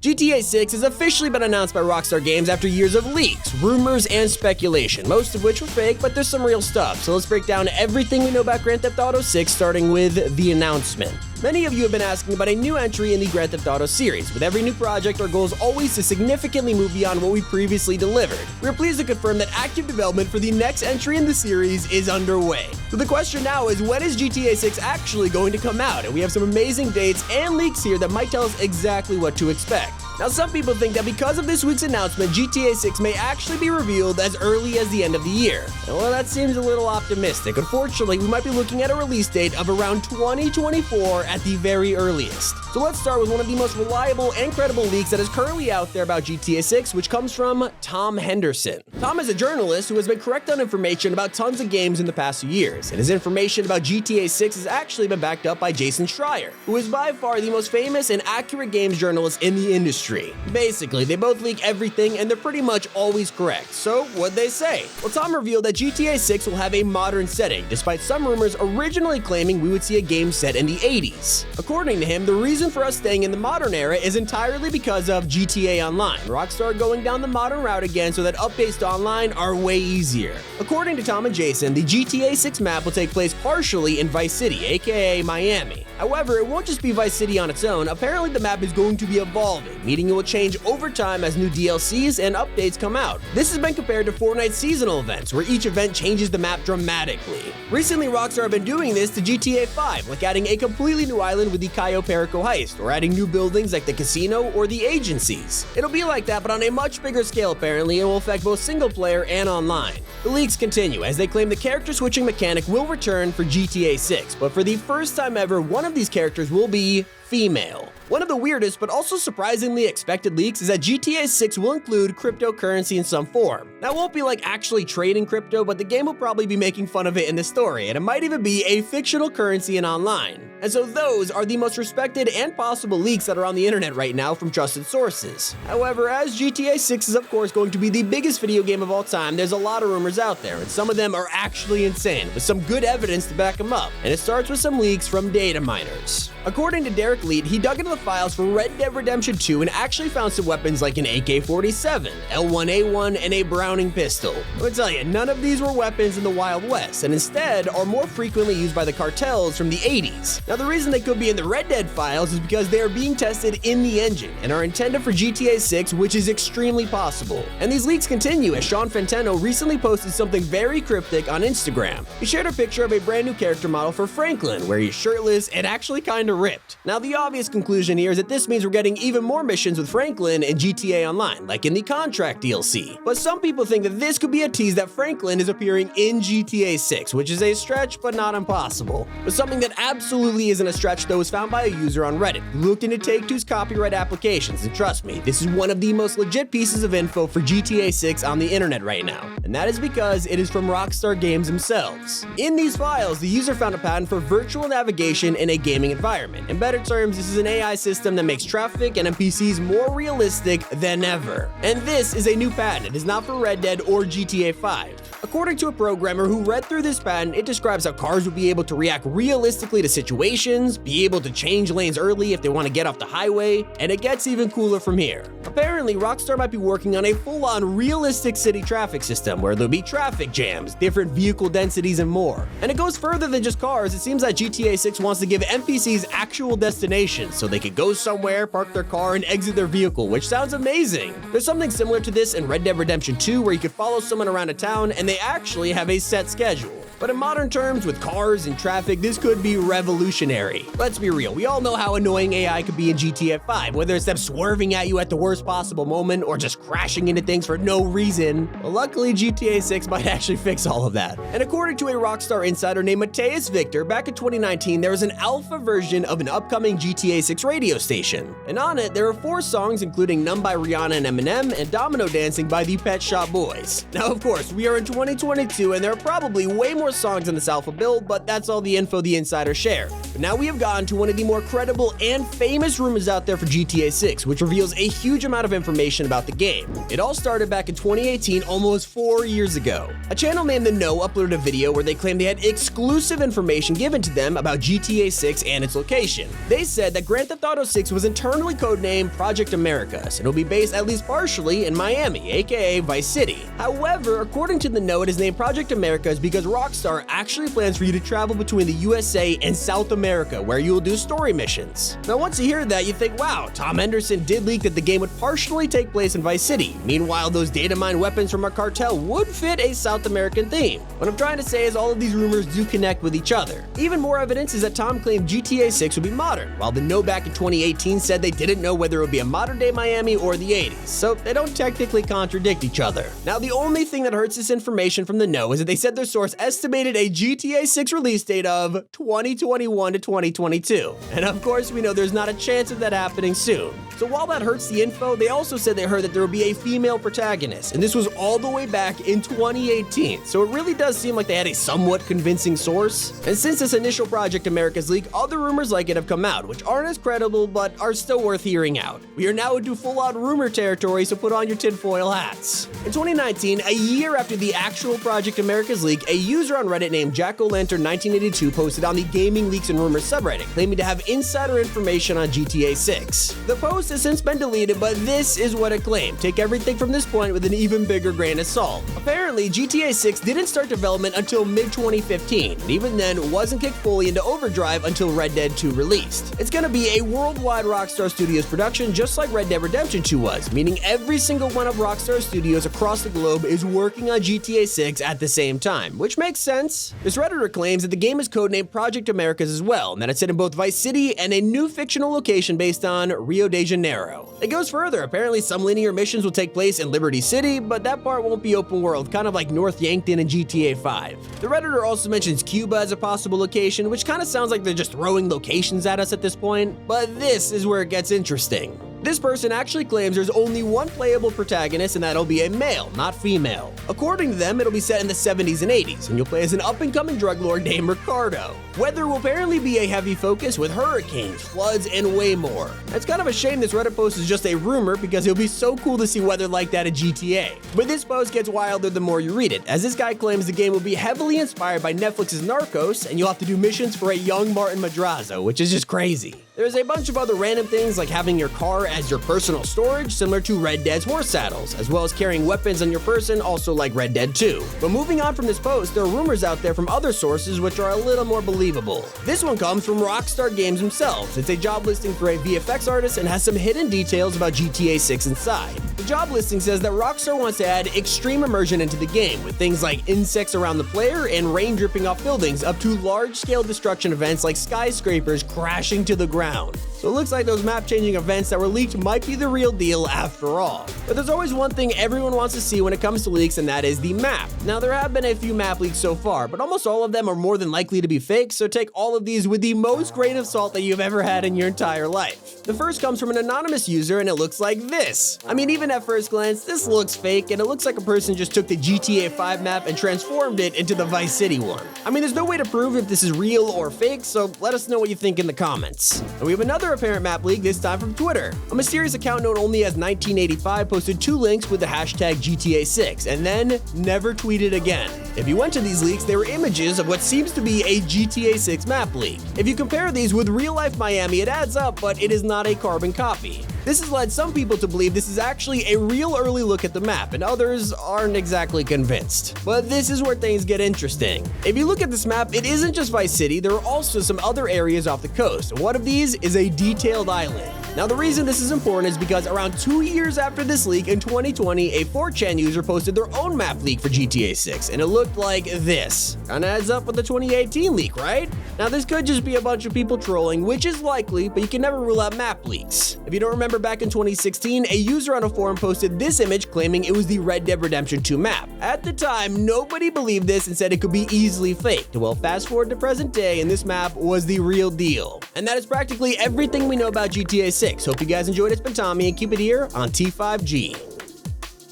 GTA 6 has officially been announced by Rockstar Games after years of leaks, rumors, and speculation, most of which were fake, but there's some real stuff. So let's break down everything we know about Grand Theft Auto 6, starting with the announcement. Many of you have been asking about a new entry in the Grand Theft Auto series. With every new project, our goal is always to significantly move beyond what we previously delivered. We are pleased to confirm that active development for the next entry in the series is underway. So the question now is, when is GTA 6 actually going to come out? And we have some amazing dates and leaks here that might tell us exactly what to expect. Now, some people think that because of this week's announcement, GTA 6 may actually be revealed as early as the end of the year. And well, that seems a little optimistic. Unfortunately, we might be looking at a release date of around 2024 at the very earliest. So let's start with one of the most reliable and credible leaks that is currently out there about GTA 6, which comes from Tom Henderson. Tom is a journalist who has been correct on information about tons of games in the past few years, and his information about GTA 6 has actually been backed up by Jason Schreier, who is by far the most famous and accurate games journalist in the industry. Basically, they both leak everything and they're pretty much always correct. So, what'd they say? Well, Tom revealed that GTA 6 will have a modern setting, despite some rumors originally claiming we would see a game set in the 80s. According to him, the reason for us staying in the modern era is entirely because of GTA Online. Rockstar going down the modern route again so that updates to online are way easier. According to Tom and Jason, the GTA 6 map will take place partially in Vice City, aka Miami. However, it won't just be Vice City on its own. Apparently, the map is going to be evolving, meaning it will change over time as new DLCs and updates come out. This has been compared to Fortnite's seasonal events, where each event changes the map dramatically. Recently, Rockstar have been doing this to GTA 5, like adding a completely new island with the Cayo Perico heist, or adding new buildings like the casino or the agencies. It'll be like that, but on a much bigger scale apparently, and will affect both single player and online. The leaks continue as they claim the character switching mechanic will return for GTA 6, but for the first time ever, one of these characters will be female. One of the weirdest but also surprisingly expected leaks is that GTA 6 will include cryptocurrency in some form. Now, it won't be like actually trading crypto, but the game will probably be making fun of it in the story, and it might even be a fictional currency in online. And so those are the most respected and possible leaks that are on the internet right now from trusted sources. However, as GTA 6 is of course going to be the biggest video game of all time, there's a lot of rumors out there, and some of them are actually insane, with some good evidence to back them up. And it starts with some leaks from data miners. According to Derek Leet, he dug into the files for Red Dead Redemption 2 and actually found some weapons like an AK-47, L1A1, and a Browning pistol. I would tell you, none of these were weapons in the Wild West, and instead are more frequently used by the cartels from the 80s. Now, the reason they could be in the Red Dead files is because they are being tested in the engine and are intended for GTA 6, which is extremely possible. And these leaks continue as Sean Fantano recently posted something very cryptic on Instagram. He shared a picture of a brand new character model for Franklin, where he's shirtless and actually kinda ripped. Now, the obvious conclusion here is that this means we're getting even more missions with Franklin in GTA Online, like in the Contract DLC. But some people think that this could be a tease that Franklin is appearing in GTA 6, which is a stretch but not impossible. But something that absolutely isn't a stretch though was found by a user on Reddit who looked into Take-Two's copyright applications, and trust me, this is one of the most legit pieces of info for GTA 6 on the internet right now. And that is because it is from Rockstar Games themselves. In these files, the user found a patent for virtual navigation in a gaming environment. In better terms, this is an AI system that makes traffic and NPCs more realistic than ever. And this is a new patent. It is not for Red Dead or GTA 5. According to a programmer who read through this patent, it describes how cars will be able to react realistically to situations, be able to change lanes early if they want to get off the highway, and it gets even cooler from here. Apparently, Rockstar might be working on a full-on realistic city traffic system where there'll be traffic jams, different vehicle densities, and more. And it goes further than just cars. It seems that GTA 6 wants to give NPCs actual destinations so they could go somewhere, park their car, and exit their vehicle, which sounds amazing. There's something similar to this in Red Dead Redemption 2 where you could follow someone around a town and they actually have a set schedule. But in modern terms, with cars and traffic, this could be revolutionary. Let's be real, we all know how annoying AI could be in GTA 5, whether it's them swerving at you at the worst possible moment or just crashing into things for no reason. Well, luckily, GTA 6 might actually fix all of that. And according to a Rockstar insider named Mateus Victor, back in 2019, there was an alpha version of an upcoming GTA 6 radio station. And on it, there are 4 songs, including Numb by Rihanna and Eminem, and Domino Dancing by the Pet Shop Boys. Now, of course, we are in 2022, and there are probably way more songs in this alpha build, but that's all the info the insider shared. But now we have gotten to one of the more credible and famous rumors out there for GTA 6, which reveals a huge amount of information about the game. It all started back in 2018, almost 4 years ago. A channel named The Know uploaded a video where they claimed they had exclusive information given to them about GTA 6 and its location. They said that Grand Theft Auto 6 was internally codenamed Project Americas, and it'll be based at least partially in Miami, aka Vice City. However, according to The Know, it is named Project Americas because Rockstar actually plans for you to travel between the USA and South America, where you will do story missions. Now, once you hear that, you think, wow, Tom Henderson did leak that the game would partially take place in Vice City. Meanwhile, those data mine weapons from our cartel would fit a South American theme. What I'm trying to say is all of these rumors do connect with each other. Even more evidence is that Tom claimed GTA 6 would be modern, while The Know back in 2018 said they didn't know whether it would be a modern-day Miami or the 80s, so they don't technically contradict each other. Now, the only thing that hurts this information from The Know is that they said their source estimated a GTA 6 release date of 2021 to 2022. And of course, we know there's not a chance of that happening soon. So while that hurts the info, they also said they heard that there would be a female protagonist, and this was all the way back in 2018, so it really does seem like they had a somewhat convincing source. And since this initial Project Americas leak, other rumors like it have come out, which aren't as credible, but are still worth hearing out. We are now into full-on rumor territory, so put on your tinfoil hats. In 2019, a year after the actual Project Americas leak, a user on Reddit named JackO'Lantern1982 posted on the Gaming Leaks and Rumors subreddit, claiming to have insider information on GTA 6. The post has since been deleted, but this is what it claimed. Take everything from this point with an even bigger grain of salt. Apparently, GTA 6 didn't start development until mid-2015, and even then wasn't kicked fully into overdrive until Red Dead 2 released. It's gonna be a worldwide Rockstar Studios production just like Red Dead Redemption 2 was, meaning every single one of Rockstar Studios across the globe is working on GTA 6 at the same time, which makes sense. This Redditor claims that the game is codenamed Project Americas as well, and that it's set in both Vice City and a new fictional location based on Rio de Janeiro. It goes further. Apparently, some linear missions will take place in Liberty City, but that part won't be open world, kind of like North Yankton in GTA 5. The Redditor also mentions Cuba as a possible location, which kind of sounds like they're just throwing locations at us at this point, but this is where it gets interesting. This person actually claims there's only one playable protagonist, and that'll be a male, not female. According to them, it'll be set in the 70s and 80s, and you'll play as an up-and-coming drug lord named Ricardo. Weather will apparently be a heavy focus with hurricanes, floods, and way more. It's kind of a shame this Reddit post is just a rumor because it'll be so cool to see weather like that in GTA. But this post gets wilder the more you read it, as this guy claims the game will be heavily inspired by Netflix's Narcos, and you'll have to do missions for a young Martin Madrazo, which is just crazy. There's a bunch of other random things like having your car as your personal storage, similar to Red Dead's horse saddles, as well as carrying weapons on your person, also like Red Dead 2. But moving on from this post, there are rumors out there from other sources which are a little more believable. This one comes from Rockstar Games themselves. It's a job listing for a VFX artist and has some hidden details about GTA 6 inside. The job listing says that Rockstar wants to add extreme immersion into the game, with things like insects around the player and rain dripping off buildings, up to large-scale destruction events like skyscrapers crashing to the ground. So it looks like those map-changing events that were leaked might be the real deal after all. But there's always one thing everyone wants to see when it comes to leaks, and that is the map. Now, there have been a few map leaks so far, but almost all of them are more than likely to be fake, so take all of these with the most grain of salt that you've ever had in your entire life. The first comes from an anonymous user, and it looks like this. I mean, even at first glance, this looks fake, and it looks like a person just took the GTA 5 map and transformed it into the Vice City one. I mean, there's no way to prove if this is real or fake, so let us know what you think in the comments. And we have another apparent map leak, this time from Twitter. A mysterious account known only as 1985 posted 2 links with the hashtag GTA 6 and then never tweeted again. If you went to these leaks, they were images of what seems to be a GTA 6 map leak. If you compare these with real-life Miami, it adds up, but it is not a carbon copy. This has led some people to believe this is actually a real early look at the map, and others aren't exactly convinced. But this is where things get interesting. If you look at this map, it isn't just Vice City, there are also some other areas off the coast, and one of these is a detailed island. Now, the reason this is important is because around 2 years after this leak in 2020, a 4chan user posted their own map leak for GTA 6, and it looked like this. Kinda adds up with the 2018 leak, right? Now, this could just be a bunch of people trolling, which is likely, but you can never rule out map leaks. If you don't remember, back in 2016, a user on a forum posted this image claiming it was the Red Dead Redemption 2 map. At the time, nobody believed this and said it could be easily faked. Well, fast forward to present day, and this map was the real deal. And that is practically everything we know about GTA 6. Hope you guys enjoyed it. It's been Tommy, and keep it here on T5G.